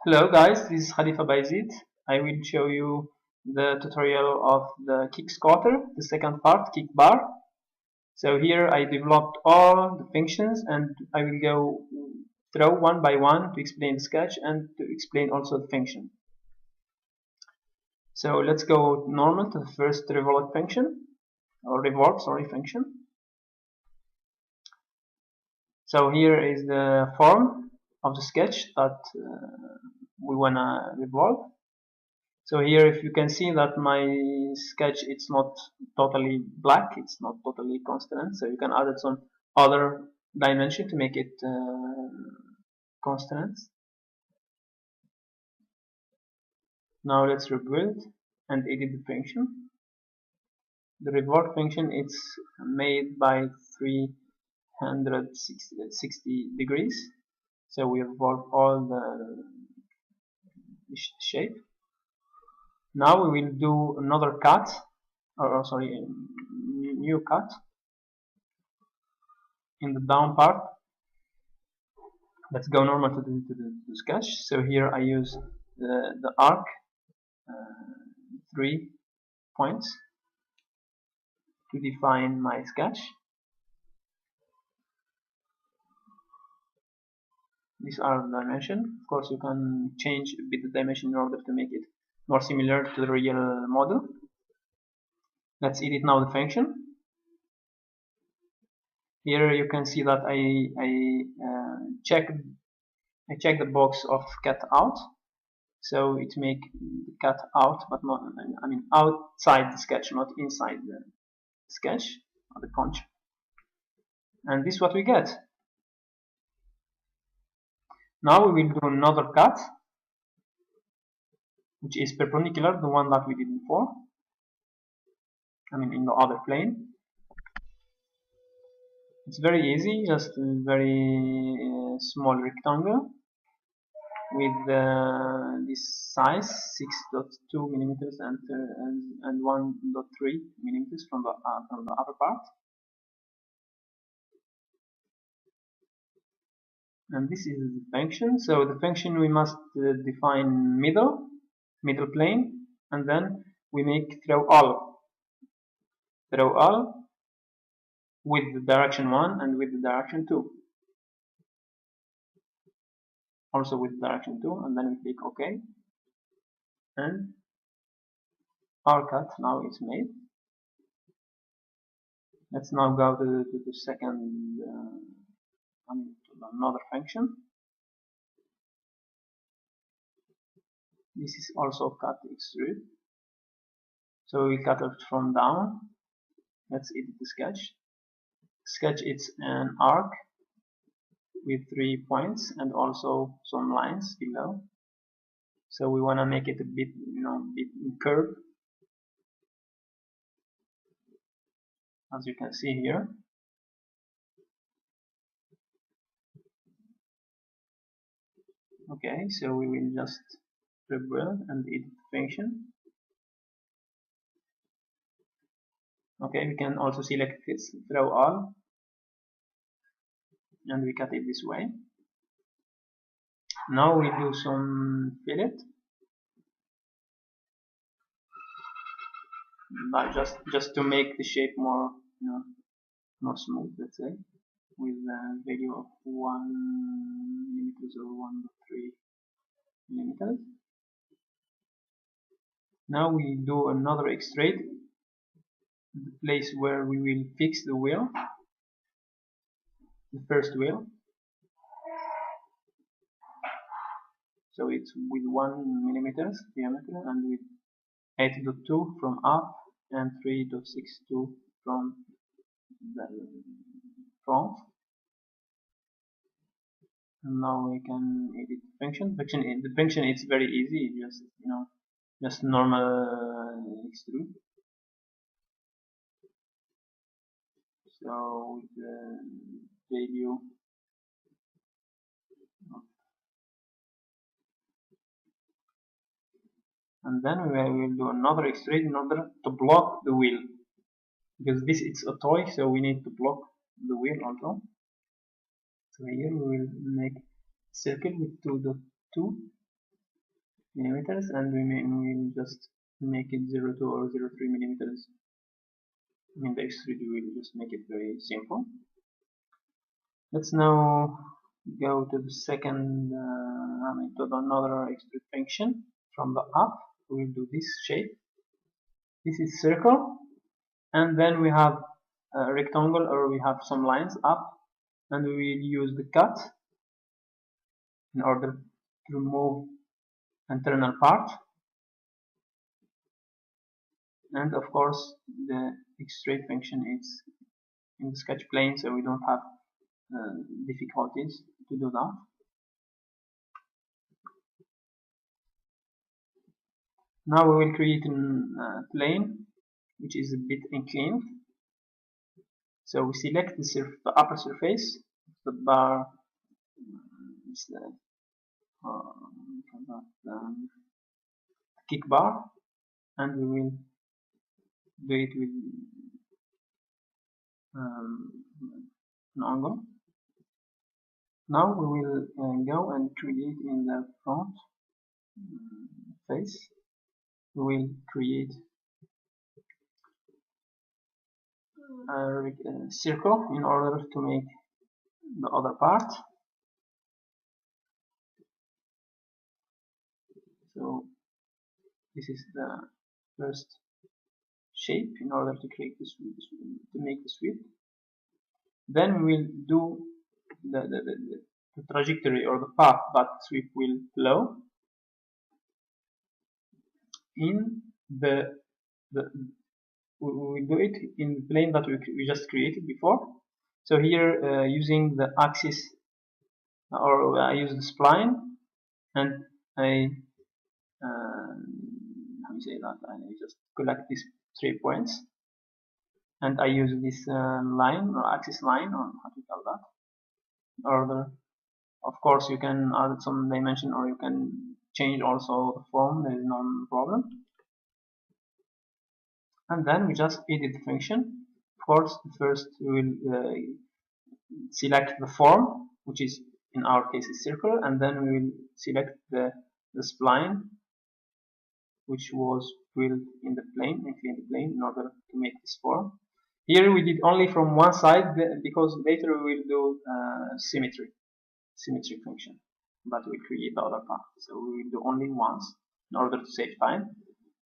Hello guys, this is Khalifa Baizid. I will show you the tutorial of the Kickscooter, the second part, Kickbar. So here I developed all the functions and I will go through one by one to explain the sketch and to explain also the function. So let's go normal to the first revolve function, or revolve, sorry, function. So here is the form of the sketch that we wanna revolve. So here if you can see that my sketch it's not totally black, it's not totally constant, so you can add some other dimension to make it constant. Now let's rebuild and edit the function. The revolve function is made by 360 degrees, so we revolve all the shape. Now we will do another cut, or sorry, a new cut in the down part. Let's go normal to the sketch. So here I use the arc, 3 points to define my sketch. These are the dimension. Of course, you can change a bit the dimension in order to make it more similar to the real model. Let's edit now the function. Here you can see that I check the box of cut out, so it make the cut out, but not, I mean outside the sketch, not inside the sketch or the conch. And this is what we get. Now we will do another cut, which is perpendicular, the one that we did before, I mean in the other plane. It's very easy, just a very small rectangle with this size 6.2 millimeters and 1.3 millimeters from the upper part. And this is the function. So the function we must define middle plane, and then we make throw all with the direction 1 and with the direction 2, also with direction 2, and then we click OK, and our cut now is made. Let's now go to the second to another function. This is also cut extrude, so we cut it from down. Let's edit the sketch. Sketch it's an arc with 3 points and also some lines below. So we want to make it a bit, bit curved, as you can see here. Okay, so we will just rebuild and edit the function. Okay, we can also select this throw all, and we cut it this way. Now we do some fillet, but just to make the shape more, more smooth, let's say, with a value of 1 millimeters or 1.3 millimeters. Now we do another extrude, the place where we will fix the wheel, the first wheel. So it's with 1 millimeters diameter and with 8.2 from up and 3.62 from the front. And now we can edit the function. The function is very easy, just normal extrude. So with the value and then we will do another extrude in order to block the wheel, because this is a toy, so we need to block the wheel also. So here we will make a circle with 2.2 millimeters, and we'll just make it 0.2 or 0.3 millimeters. In the extrude we will just make it very simple. Let's now go to the second, to another extrude function. From the up, we will do this shape. This is circle, and then we have a rectangle, or we have some lines up, and we will use the cut in order to remove internal part. And of course, the extrude function is in the sketch plane, so we don't have difficulties to do that. Now we will create a plane which is a bit inclined. So we select the upper surface, the bar, Kickbar, and we will do it with an angle. Now we will go and create in the front face. We will create a circle in order to make the other part. So this is the first shape in order to create this, to make the sweep. Then we will do the trajectory or the path that sweep will flow in the we will do it in the plane that we just created before. So here using the axis, or I use the spline, and I how do you say that? I just collect these 3 points, and I use this line or axis line, or how to call that. Or of course you can add some dimension, or you can change also the form. There is no problem. And then we just edit the function. Of course, first we will select the form, which is in our case is circle, and then we will select the spline, which was built in the plane, in order to make this form. Here we did only from one side, because later we will do symmetry function, but we create the other part. So we will do only once in order to save time.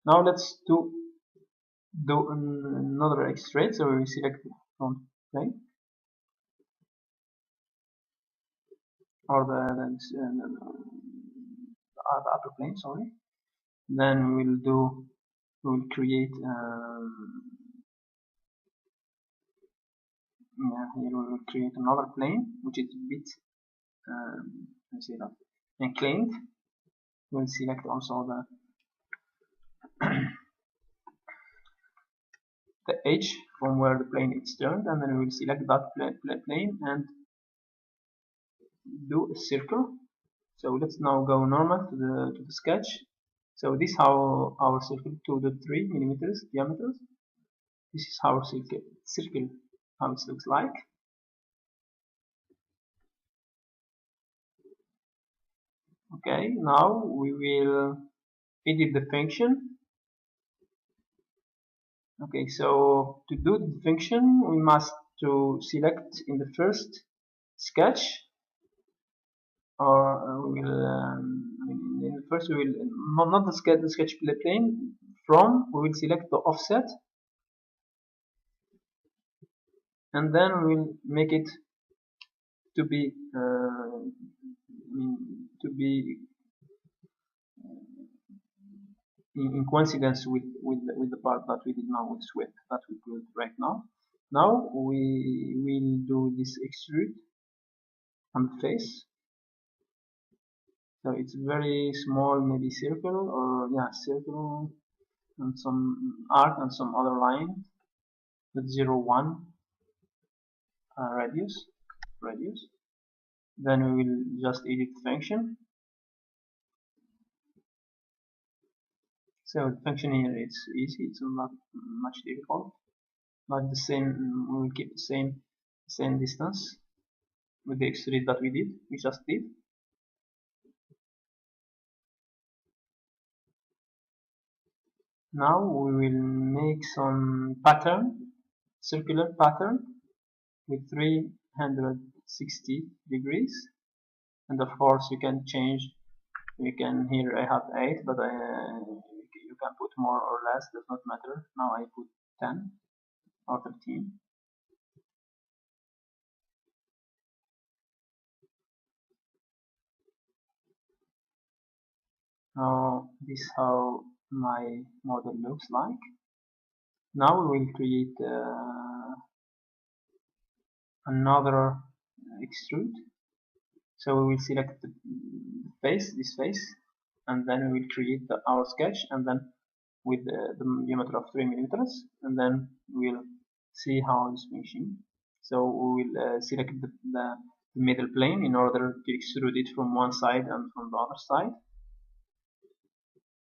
Now let's do another extrude. So we select the front plane, or the upper plane, sorry. Then we will create here we will create another plane which is a bit let's say that inclined. We'll select also the edge from where the plane is turned, and then we will select that plane and do a circle. So let's now go normal to the sketch. So this is how our circle 2.3 millimeters diameters. This is how circle how it looks like. Okay, now we will edit the function. Okay, so to do the function, we must to select in the first sketch, or we will in the first we will not the sketch plane. From we will select the offset, and then we will make it to be in coincidence with the part that we did now with sweep that we built right now. Now we will do this extrude on the face. So it's very small, maybe circle, or yeah, circle, and some arc and some other line with 0.1 radius. Then we will just edit the function. So the function here it's easy, it's not much difficult, but the same, we will keep the same distance with the extrude that we just did. Now we will make some pattern, circular pattern with 360 degrees, and of course you can change. You can here I have 8, but you can put more or less, does not matter. Now I put 10 or 13. Now this is how my model looks like. Now we will create another extrude. So we will select the face, this face, and then we will create our sketch, and then with the diameter of 3 millimeters, and then we'll see how it's finishing. So we will select the middle plane in order to extrude it from one side and from the other side.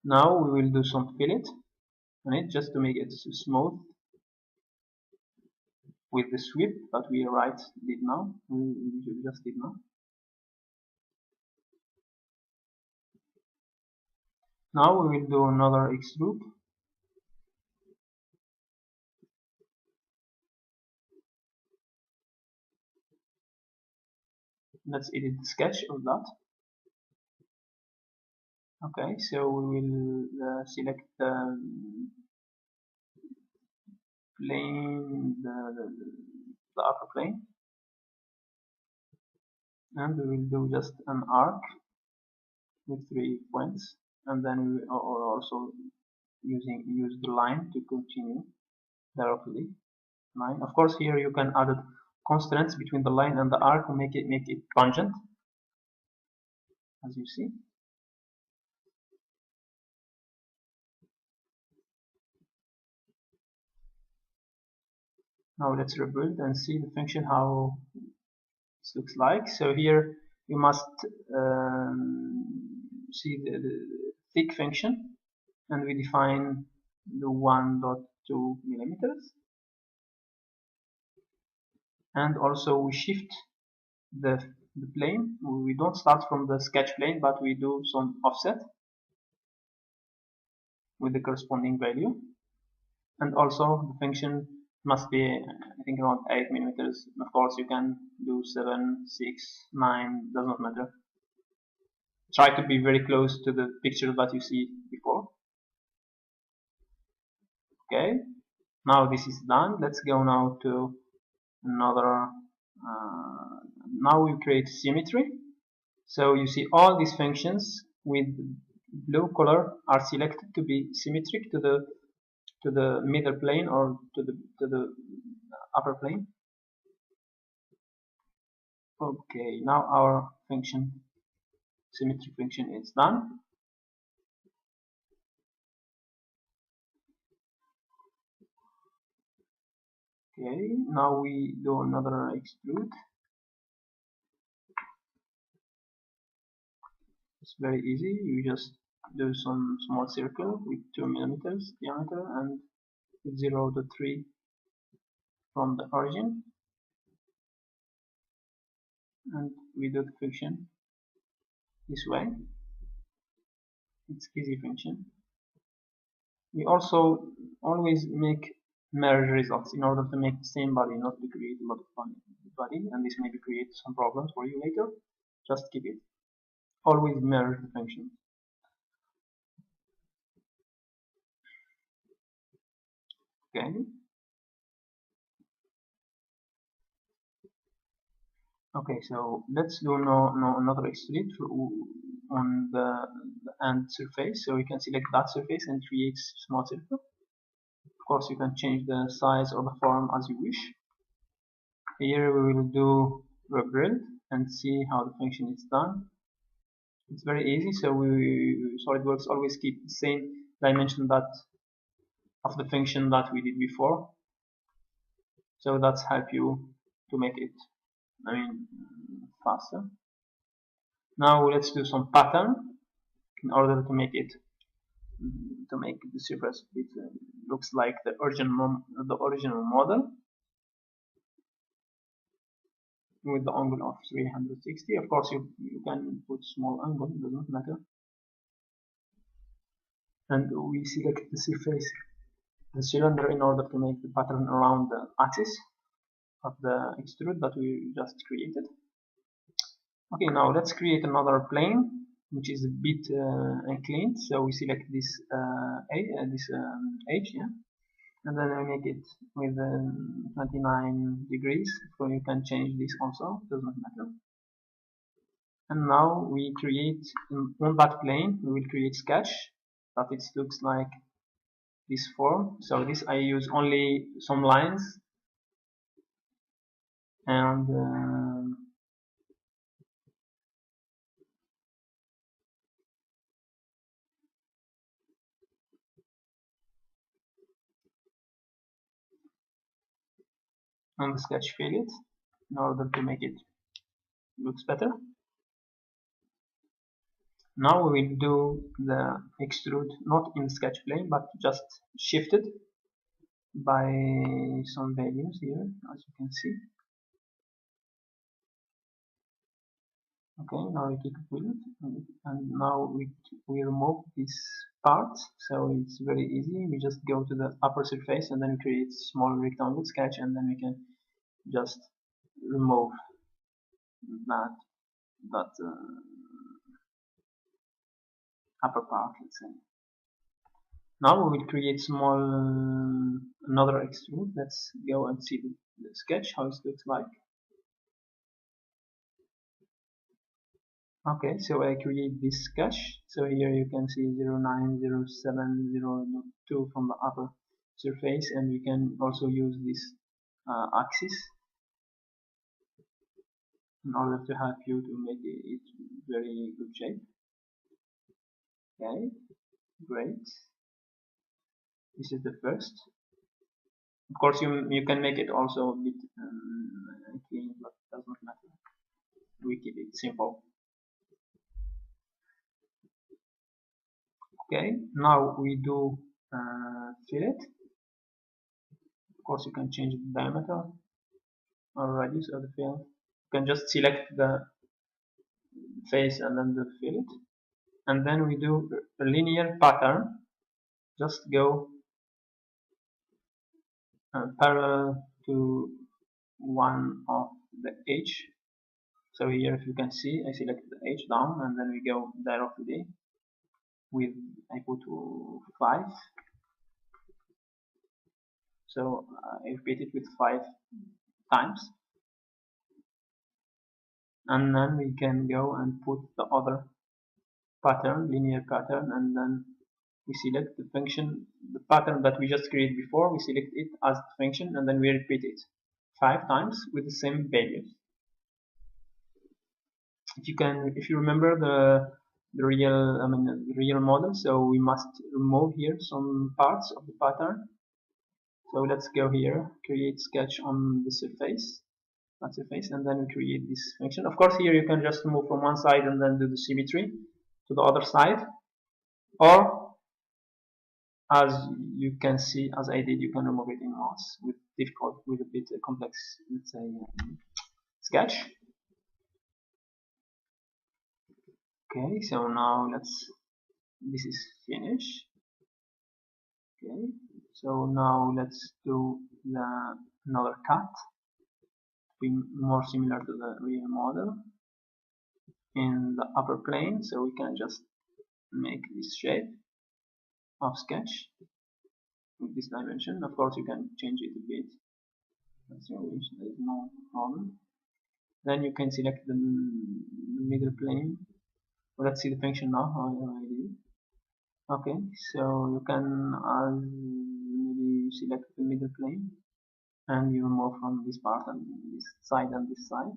Now we will do some fillet on it just to make it smooth with the sweep that we did now. We just did now. Now we will do another extrude. Let's edit the sketch of that. Okay, so we will select the plane, the upper plane, and we will do just an arc with 3 points, and then we will also use the line to continue directly. Line. Of course, here you can add constraints between the line and the arc to make it tangent, as you see. Now let's rebuild and see the function how it looks like. So here you must see the thick function, and we define the 1.2 millimeters, and also we shift the plane. We don't start from the sketch plane, but we do some offset with the corresponding value, and also the function must be, I think, around 8 millimeters. Of course you can do 7, 6, 9, does not matter. Try to be very close to the picture that you see before. Okay, now this is done. Let's go now to another. Now we create symmetry. So you see all these functions with blue color are selected to be symmetric to the middle plane or to the upper plane. Okay, now our symmetry function is done. Okay, now we do another extrude. It's very easy. You just do some small circle with 2 millimeters diameter and 0.3 from the origin, and we do the function this way. It's easy function. We also always make merge results in order to make the same body, not to create a lot of body, and this may create some problems for you later. Just keep it. Always merge the function. Okay. Okay, so let's do another extrude on the end surface. So you can select that surface and create small circle. Of course, you can change the size or the form as you wish. Here we will do rebuild and see how the function is done. It's very easy. So SolidWorks always keep the same dimension of the function that we did before. So that's help you to make it, faster. Now let's do some pattern in order to make the surface looks like the original model with the angle of 360. Of course, you can put small angle, it doesn't matter. and we select the surface, the cylinder, in order to make the pattern around the axis of the extrude that we just created. Okay, now let's create another plane which is a bit inclined. So we select this edge, yeah, and then we make it with 29 degrees. So you can change this also, does not matter. And now we create on that plane, we will create sketch that it looks like this form. So this I use only some lines and on the sketch fill it in order to make it looks better. Now we will do the extrude not in the sketch plane but just shifted by some values here, as you can see. Okay, now we click with it, and now we remove this part, so it's very easy. We just go to the upper surface and then we create small rectangle sketch, and then we can just remove that upper part, let's say. Now we will create small another extrude. Let's go and see the sketch, how it looks like. Okay, so I create this sketch. So here you can see 09, 07, 02 from the upper surface, and we can also use this axis in order to help you to make it very good shape. Okay, great. This is the first. Of course, you can make it also a bit clean, but does not matter. We keep it simple. Okay, now we do fillet. Of course, you can change the diameter or radius of the fillet. You can just select the face and then the fillet, and then we do a linear pattern. Just go parallel to one of the edge. So here, if you can see, I select the edge down, and then we go directly with, I put 5. So I repeat it with 5 times, and then we can go and put the other pattern, linear pattern, and then we select the function, the pattern that we just created before. We select it as the function, and then we repeat it 5 times with the same values. If you remember the real model, so we must remove here some parts of the pattern. So let's go here, create sketch on the surface, and then we create this function. Of course, here you can just move from one side and then do the symmetry to the other side, or as you can see, as I did, you can remove it in mass with a bit complex, let's say, sketch. Okay, so now this is finished. Okay, so now let's do another cut, be more similar to the real model in the upper plane. So we can just make this shape of sketch with this dimension. Of course, you can change it a bit. That's your wish, there is no problem. Then you can select the middle plane. Well, let's see the function now. How I did it. Okay, so you can maybe select the middle plane, and you remove from this part and this side and this side.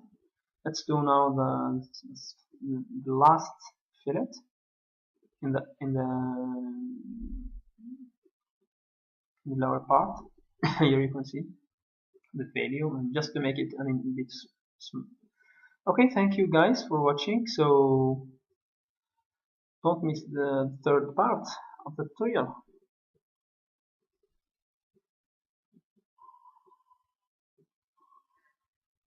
Let's do now the last fillet in the lower part. Here you can see the value, and just to make it a bit smooth. Okay, thank you guys for watching. So don't miss the third part of the tutorial.